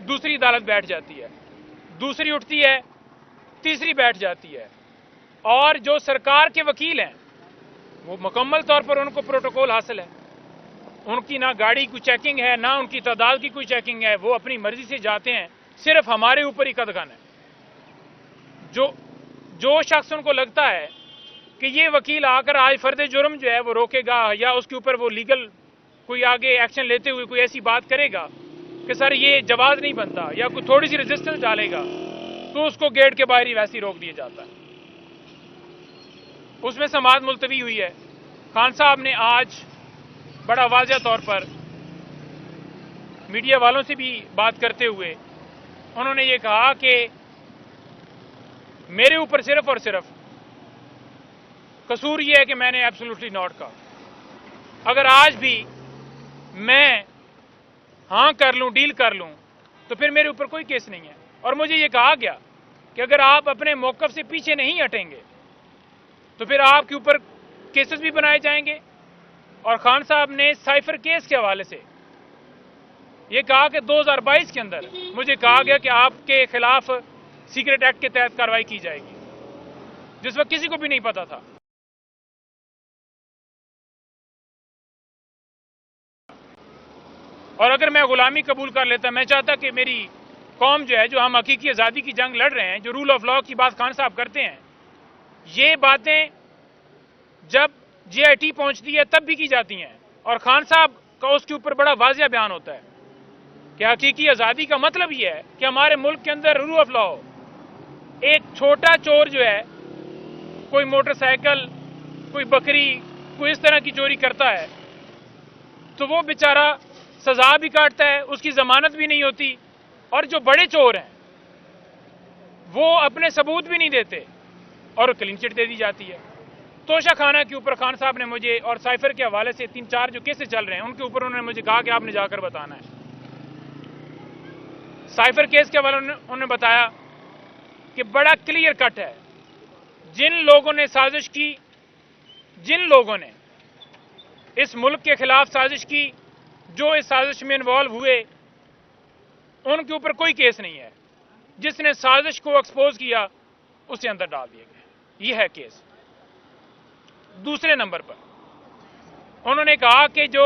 دوسری عدالت بیٹھ جاتی ہے، دوسری اٹھتی ہے، تیسری بیٹھ جاتی ہے، اور جو سرکار کے وکیل ہیں وہ مکمل طور پر ان کو پروٹوکول حاصل ہے، ان کی نہ گاڑی کی چیکنگ ہے، نہ ان کی تعداد کی کوئی چیکنگ ہے، وہ اپنی مرضی سے جاتے ہیں، صرف ہمارے اوپر ہی قدغن ہے۔ جو شخص ان کو لگتا ہے کہ یہ وکیل آ کر آج فرد جرم جو ہے وہ روکے گا یا اس کے اوپر وہ لیگل کوئی آگے ایکشن لیتے ہوئے کوئی ایسی بات کرے گا کہ سر یہ جواز نہیں بنتا یا کوئی تھوڑی سی ریزسٹنس ڈالے گا، تو اس کو گیٹ کے باہر ہی ویسے ہی روک دیا جاتا ہے۔ اس میں سماعت ملتوی ہوئی ہے۔ خان صاحب نے آج بڑا واضح طور پر میڈیا والوں سے بھی بات کرتے ہوئے انہوں نے یہ کہا کہ میرے اوپر صرف اور صرف قصور یہ ہے کہ میں نے ایبسولوٹلی ناٹ کہا۔ اگر آج بھی میں ہاں کر لوں، ڈیل کر لوں، تو پھر میرے اوپر کوئی کیس نہیں ہے۔ اور مجھے یہ کہا گیا کہ اگر آپ اپنے موقف سے پیچھے نہیں ہٹیں گے تو پھر آپ کے اوپر کیسز بھی بنائے جائیں گے۔ اور خان صاحب نے سائفر کیس کے حوالے سے یہ کہا کہ 2022 کے اندر مجھے کہا گیا کہ آپ کے خلاف سیکرٹ ایکٹ کے تحت کارروائی کی جائے گی، جس وقت کسی کو بھی نہیں پتا تھا۔ اور اگر میں غلامی قبول کر لیتا، میں چاہتا کہ میری قوم جو ہے، جو ہم حقیقی آزادی کی جنگ لڑ رہے ہیں، جو رول آف لا کی بات خان صاحب کرتے ہیں، یہ باتیں جب جے آئی ٹی پہنچتی ہے تب بھی کی جاتی ہیں، اور خان صاحب کا اس کے اوپر بڑا واضح بیان ہوتا ہے کہ حقیقی آزادی کا مطلب یہ ہے کہ ہمارے ملک کے اندر رول آف لا ہو۔ ایک چھوٹا چور جو ہے، کوئی موٹر سائیکل، کوئی بکری، کوئی اس طرح کی چوری کرتا ہے تو وہ بیچارہ سزا بھی کاٹتا ہے، اس کی ضمانت بھی نہیں ہوتی، اور جو بڑے چور ہیں وہ اپنے ثبوت بھی نہیں دیتے اور کلین چٹ دے دی جاتی ہے۔ توشہ خانہ کے اوپر خان صاحب نے مجھے، اور سائفر کے حوالے سے 3-4 جو کیسز چل رہے ہیں ان کے اوپر انہوں نے مجھے کہا کہ آپ نے جا کر بتانا ہے۔ سائفر کیس کے حوالے انہوں نے بتایا کہ بڑا کلیئر کٹ ہے، جن لوگوں نے سازش کی، جن لوگوں نے اس ملک کے خلاف سازش کی، جو اس سازش میں انوالو ہوئے، ان کے اوپر کوئی کیس نہیں ہے۔ جس نے سازش کو ایکسپوز کیا اسے اندر ڈال دیا گیا، یہ ہے کیس۔ دوسرے نمبر پر انہوں نے کہا کہ جو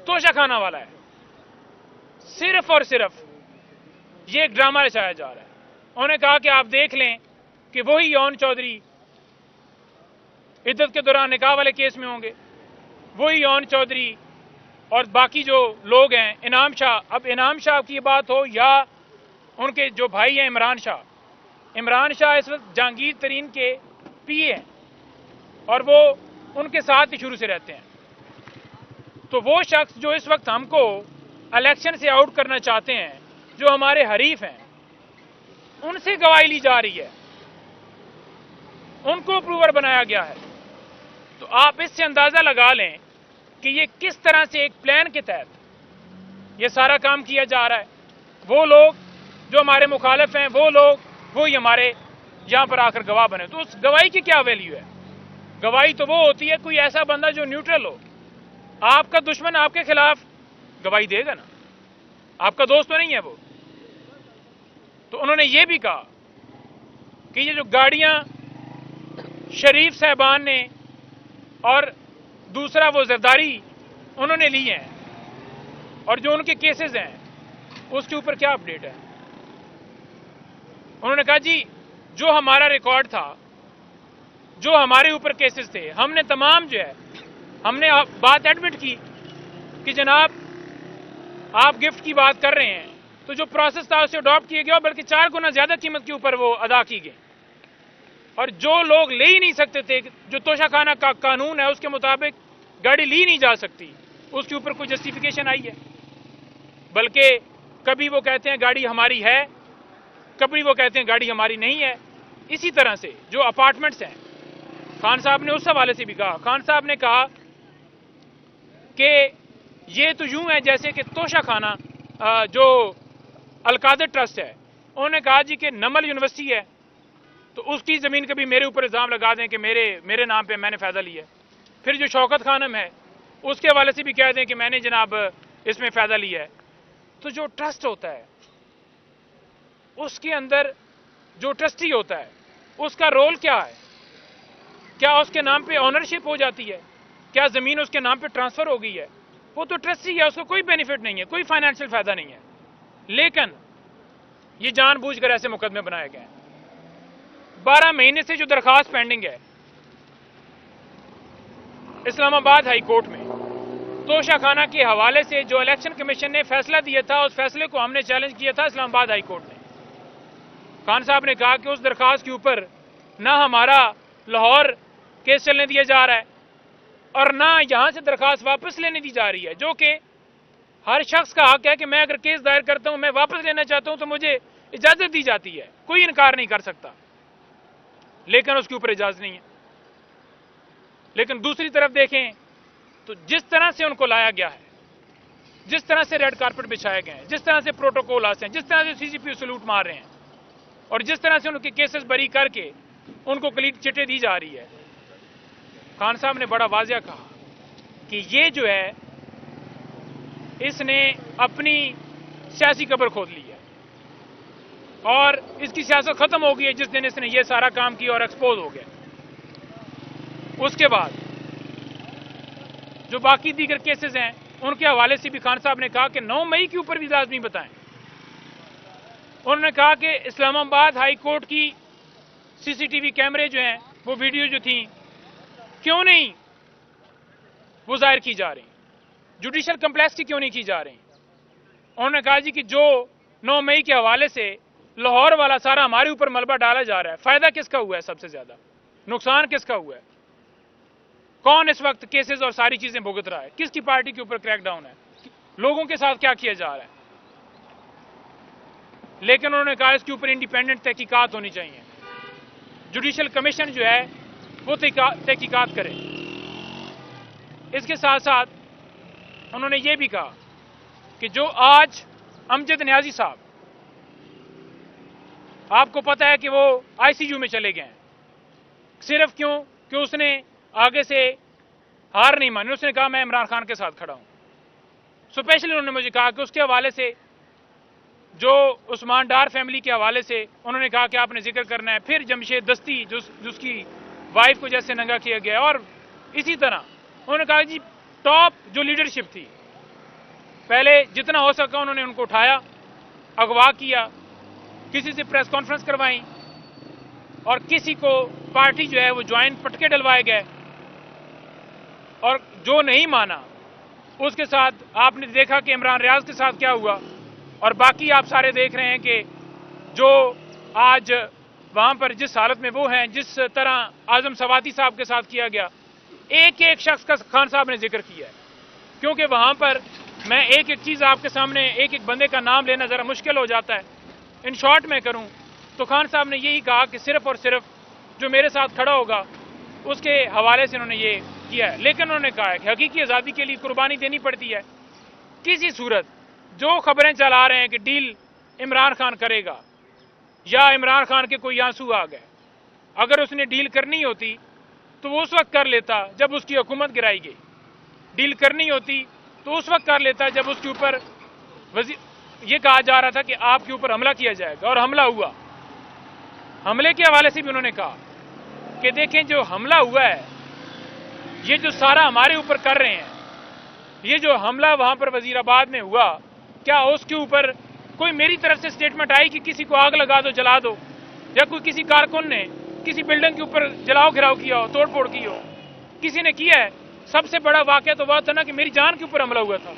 توشہ خانہ والا ہے، صرف اور صرف یہ ایک ڈرامہ رچایا جا رہا ہے۔ انہوں نے کہا کہ آپ دیکھ لیں کہ وہی یون چودھری عدت کے دوران نکاح والے کیس میں ہوں گے، وہی یون چودھری اور باقی جو لوگ ہیں، انعام شاہ، اب انعام شاہ کی بات ہو یا ان کے جو بھائی ہیں عمران شاہ اس وقت جہانگیر ترین کے پی اے ہیں اور وہ ان کے ساتھ ہی شروع سے رہتے ہیں۔ تو وہ شخص جو اس وقت ہم کو الیکشن سے آؤٹ کرنا چاہتے ہیں، جو ہمارے حریف ہیں، ان سے گواہی لی جا رہی ہے، ان کو اپروور بنایا گیا ہے۔ تو آپ اس سے اندازہ لگا لیں کہ یہ کس طرح سے ایک پلان کے تحت یہ سارا کام کیا جا رہا ہے۔ وہ لوگ جو ہمارے مخالف ہیں، وہ لوگ وہی ہمارے یہاں پر آ کر گواہ بنے۔ تو اس گواہی کی کیا ویلیو ہے؟ گواہی تو وہ ہوتی ہے کوئی ایسا بندہ جو نیوٹرل ہو۔ آپ کا دشمن آپ کے خلاف گواہی دے گا نا، آپ کا دوست تو نہیں ہے وہ۔ تو انہوں نے یہ بھی کہا کہ یہ جو گاڑیاں شریف صاحبان نے اور دوسرا وہ زرداری انہوں نے لی ہیں اور جو ان کے کیسز ہیں اس کے اوپر کیا اپڈیٹ ہے؟ انہوں نے کہا جی جو ہمارا ریکارڈ تھا، جو ہمارے اوپر کیسز تھے، ہم نے تمام جو ہے ہم نے بات ایڈمٹ کی کہ جناب آپ گفٹ کی بات کر رہے ہیں، تو جو پروسیس تھا اسے اڈاپٹ کیا گیا، بلکہ 4 گنا زیادہ قیمت کے اوپر وہ ادا کی گئی، اور جو لوگ لے ہی نہیں سکتے تھے، جو توشہ خانہ کا قانون ہے اس کے مطابق گاڑی لی نہیں جا سکتی، اس کے اوپر کوئی جسٹیفیکیشن آئی ہے؟ بلکہ کبھی وہ کہتے ہیں گاڑی ہماری ہے، کبھی وہ کہتے ہیں گاڑی ہماری نہیں ہے۔ اسی طرح سے جو اپارٹمنٹس ہیں، خان صاحب نے اس حوالے سے بھی کہا، خان صاحب نے کہا کہ یہ تو یوں ہے جیسے کہ توشہ خانہ جو القادر ٹرسٹ ہے، انہوں نے کہا جی کہ نمل یونیورسٹی ہے تو اس کی زمین کبھی میرے اوپر الزام لگا دیں کہ میرے نام پہ میں نے فائدہ لیا ہے۔ پھر جو شوکت خانم ہے اس کے حوالے سے بھی کہہ دیں کہ میں نے جناب اس میں فائدہ لیا ہے۔ تو جو ٹرسٹ ہوتا ہے اس کے اندر جو ٹرسٹی ہوتا ہے اس کا رول کیا ہے؟ کیا اس کے نام پہ آنرشپ ہو جاتی ہے؟ کیا زمین اس کے نام پہ ٹرانسفر ہو گئی ہے؟ وہ تو ٹرسٹی ہے، اس کو کوئی بینیفٹ نہیں ہے، کوئی فائنینشیل فائدہ نہیں ہے. لیکن یہ جان بوجھ کر ایسے مقدمے بنائے گئے ہیں. 12 مہینے سے جو درخواست پینڈنگ ہے اسلام آباد ہائی کورٹ میں توشہ خانہ کے حوالے سے، جو الیکشن کمیشن نے فیصلہ دیا تھا اس فیصلے کو ہم نے چیلنج کیا تھا اسلام آباد ہائی کورٹ نے. خان صاحب نے کہا کہ اس درخواست کے اوپر نہ ہمارا لاہور کیس چلنے دیا جا رہا ہے اور نہ یہاں سے درخواست واپس لینے دی جا رہی ہے، جو کہ ہر شخص کا حق ہے کہ میں اگر کیس دائر کرتا ہوں، میں واپس لینا چاہتا ہوں تو مجھے اجازت دی جاتی ہے، کوئی انکار نہیں کر سکتا. لیکن اس کے اوپر اجازت نہیں ہے. لیکن دوسری طرف دیکھیں تو جس طرح سے ان کو لایا گیا ہے، جس طرح سے ریڈ کارپٹ بچھائے گئے ہیں، جس طرح سے پروٹوکول آتے ہیں، جس طرح سے سی سی پی سلوٹ مار رہے ہیں اور جس طرح سے ان کے کیسز بری کر کے ان کو کلین چٹیں دی جا رہی ہے، خان صاحب نے بڑا واضح کہا کہ یہ جو ہے اس نے اپنی سیاسی قبر کھود لی ہے اور اس کی سیاست ختم ہو گئی ہے جس دن اس نے یہ سارا کام کیا اور ایکسپوز ہو گیا. اس کے بعد جو باقی دیگر کیسز ہیں ان کے حوالے سے بھی خان صاحب نے کہا کہ 9 مئی کے اوپر بھی لازمی بتائیں. انہوں نے کہا کہ اسلام آباد ہائی کورٹ کی سی سی ٹی وی کیمرے جو ہیں، وہ ویڈیو جو تھیں، کیوں نہیں وہ ظاہر کی جا رہی، جوڈیشل کمپلیکس کی کیوں نہیں کی جا رہی. انہوں نے کہا جی کہ جو 9 مئی کے حوالے سے لاہور والا سارا ہمارے اوپر ملبہ ڈالا جا رہا ہے، فائدہ کس کا ہوا ہے؟ سب سے زیادہ نقصان کس کا ہوا ہے؟ کون اس وقت کیسز اور ساری چیزیں بھگت رہا ہے؟ کس کی پارٹی کے اوپر کریک ڈاؤن ہے؟ لوگوں کے ساتھ کیا کیا جا رہا ہے؟ لیکن انہوں نے کہا اس کے اوپر انڈیپینڈنٹ تحقیقات ہونی چاہیے، جوڈیشل کمیشن جو ہے وہ تحقیقات کرے. اس کے ساتھ ساتھ انہوں نے یہ بھی کہا کہ جو آج امجد نیازی صاحب، آپ کو پتا ہے کہ وہ آئی سی یو میں چلے گئے ہیں، صرف کیوں کہ اس نے آگے سے ہار نہیں مانی. اس نے کہا میں عمران خان کے ساتھ کھڑا ہوں. اسپیشلی انہوں نے مجھے کہا کہ اس کے حوالے سے جو عثمان ڈار فیملی کے حوالے سے انہوں نے کہا کہ آپ نے ذکر کرنا ہے. پھر جمشید دستی جس کی وائف کو جیسے ننگا کیا گیا، اور اسی طرح انہوں نے کہا جی ٹاپ جو لیڈرشپ تھی، پہلے جتنا ہو سکا انہوں نے ان کو اٹھایا، اغوا کیا، کسی سے پریس کانفرنس کروائیں اور کسی کو پارٹی جو ہے وہ جوائن پٹکے ڈلوائے گئے، اور جو نہیں مانا اس کے ساتھ آپ نے دیکھا کہ عمران ریاض کے ساتھ کیا ہوا، اور باقی آپ سارے دیکھ رہے ہیں کہ جو آج وہاں پر جس حالت میں وہ ہیں، جس طرح اعظم سواتی صاحب کے ساتھ کیا گیا. ایک ایک شخص کا خان صاحب نے ذکر کیا ہے، کیونکہ وہاں پر میں ایک ایک چیز آپ کے سامنے ایک ایک بندے کا نام لینا ذرا مشکل ہو جاتا ہے. ان شارٹ میں کروں تو خان صاحب نے یہی کہا کہ صرف اور صرف جو میرے ساتھ کھڑا ہوگا اس کے حوالے سے انہوں نے یہ کیا ہے. لیکن انہوں نے کہا ہے کہ حقیقی آزادی کے لیے قربانی دینی پڑتی ہے. کسی صورت جو خبریں چلا رہے ہیں کہ ڈیل عمران خان کرے گا یا عمران خان کے کوئی آنسو آ گئے، اگر اس نے ڈیل کرنی ہوتی تو وہ اس وقت کر لیتا جب اس کی حکومت گرائی گئی. ڈیل کرنی ہوتی تو اس وقت کر لیتا جب اس کے اوپر یہ کہا جا رہا تھا کہ آپ کے اوپر حملہ کیا جائے گا، اور حملہ ہوا. حملے کے حوالے سے بھی انہوں نے کہا کہ دیکھیں جو حملہ ہوا ہے، یہ جو سارا ہمارے اوپر کر رہے ہیں، یہ جو حملہ وہاں پر وزیر آباد میں ہوا، کیا اس کے اوپر کوئی میری طرف سے سٹیٹمنٹ آئی کہ کسی کو آگ لگا دو، جلا دو، یا کوئی کسی کارکن نے کسی بلڈنگ کے اوپر جلاؤ گھراؤ کیا ہو، توڑ پھوڑ کی ہو؟ کسی نے کیا ہے؟ سب سے بڑا واقعہ تو وہ تھا نا کہ میری جان کے اوپر حملہ ہوا تھا.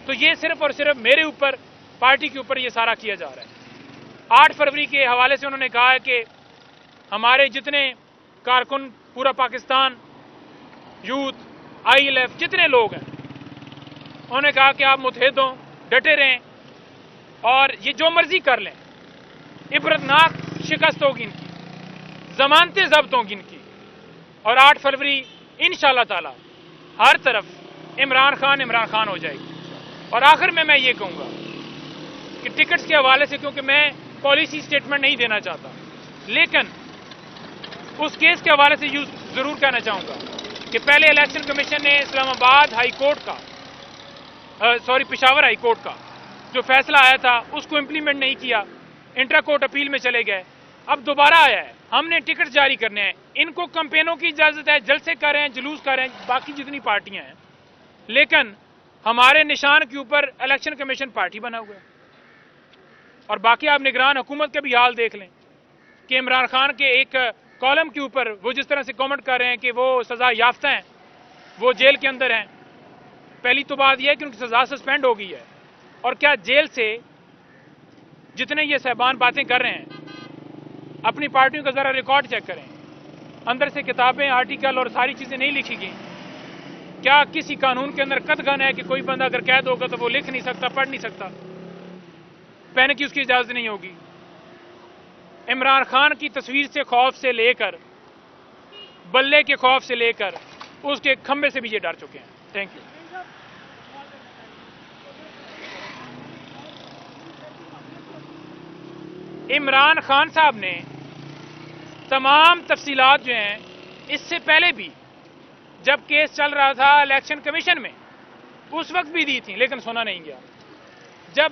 تو یہ صرف اور صرف میرے اوپر، پارٹی کے اوپر یہ سارا کیا جا رہا ہے. 8 فروری کے حوالے سے انہوں نے کہا ہے کہ ہمارے جتنے کارکن، پورا Pakistan, youth, I L F, جتنے لوگ ہیں، انہوں نے کہا کہ آپ متحد ہوں، ڈٹے رہیں اور یہ جو مرضی کر لیں، عبرتناک شکست ہوگی ان کی، ضمانتیں ضبط ہوں گی ان کی، اور 8 فروری انشاءاللہ تعالی ہر طرف عمران خان ہو جائے گی. اور آخر میں یہ کہوں گا کہ ٹکٹس کے حوالے سے، کیونکہ میں پالیسی سٹیٹمنٹ نہیں دینا چاہتا، لیکن اس کیس کے حوالے سے ضرور کہنا چاہوں گا کہ پہلے الیکشن کمیشن نے اسلام آباد ہائی کورٹ کا پشاور ہائی کورٹ کا جو فیصلہ آیا تھا اس کو امپلیمنٹ نہیں کیا، انٹرا کورٹ اپیل میں چلے گئے، اب دوبارہ آیا ہے، ہم نے ٹکٹ جاری کرنے ہیں، ان کو کمپینوں کی اجازت ہے، جلسے کر رہے ہیں، جلوس کر رہے ہیں، باقی جتنی پارٹیاں ہیں، لیکن ہمارے نشان کے اوپر الیکشن کمیشن پارٹی بنا ہوا ہے۔ اور باقی آپ نگران حکومت کا بھی حال دیکھ لیں کہ عمران خان کے ایک کالم کے اوپر وہ جس طرح سے کامنٹ کر رہے ہیں کہ وہ سزا یافتہ ہیں، وہ جیل کے اندر ہیں۔ پہلی تو بات یہ ہے کہ ان کی سزا سسپینڈ ہو گئی ہے، اور کیا جیل سے جتنے یہ صاحبان باتیں کر رہے ہیں، اپنی پارٹیوں کا ذرا ریکارڈ چیک کریں، اندر سے کتابیں، آرٹیکل اور ساری چیزیں نہیں لکھی گئی۔ کیا کسی قانون کے اندر قطعاً ہے کہ کوئی بندہ اگر قید ہوگا تو وہ لکھ نہیں سکتا، پڑھ نہیں سکتا، پہننے کی اس کی اجازت نہیں ہوگی؟ عمران خان کی تصویر سے خوف سے لے کر، بلے کے خوف سے لے کر، اس کے کھمبے سے بھی یہ ڈر چکے ہیں۔ Thank you. عمران خان صاحب نے تمام تفصیلات جو ہیں اس سے پہلے بھی جب کیس چل رہا تھا الیکشن کمیشن میں اس وقت بھی دی تھی، لیکن سنا نہیں گیا۔ جب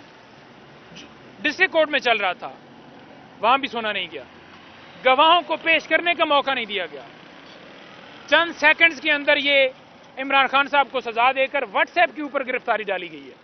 ڈسٹرکٹ کورٹ میں چل رہا تھا وہاں بھی سنا نہیں گیا، گواہوں کو پیش کرنے کا موقع نہیں دیا گیا۔ چند سیکنڈز کے اندر یہ عمران خان صاحب کو سزا دے کر واٹس ایپ کے اوپر گرفتاری ڈالی گئی ہے۔